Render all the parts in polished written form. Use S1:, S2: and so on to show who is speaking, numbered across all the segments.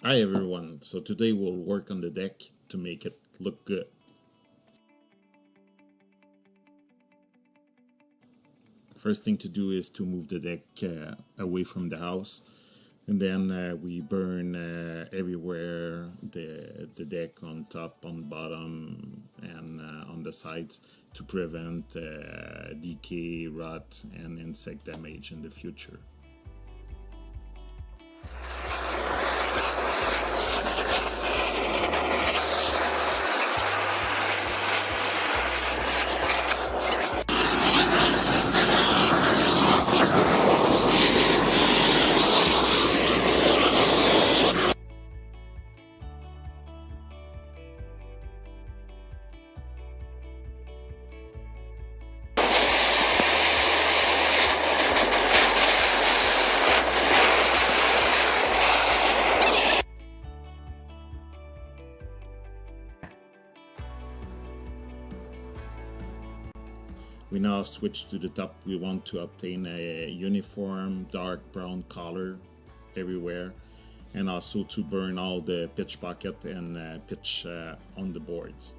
S1: Hi everyone, so today we'll work on the deck to make it look good. First thing to do is to move the deck away from the house, and then we burn everywhere the deck on top, on bottom, and on the sides to prevent decay, rot, and insect damage in the future. We now switch to the top. We want to obtain a uniform dark brown color everywhere, and also to burn all the pitch pocket and pitch on the boards.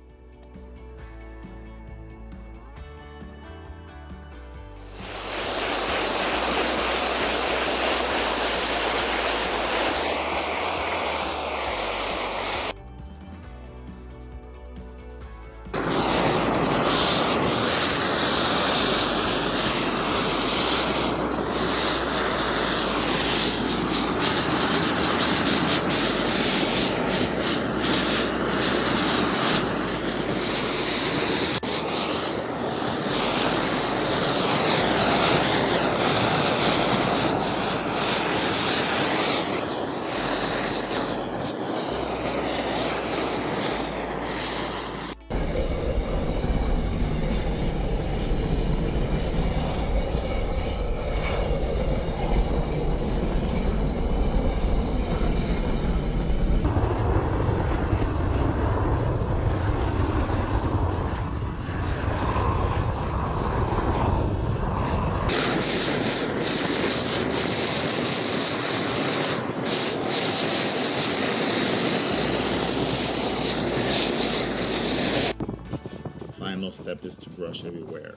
S1: Final step is to brush everywhere.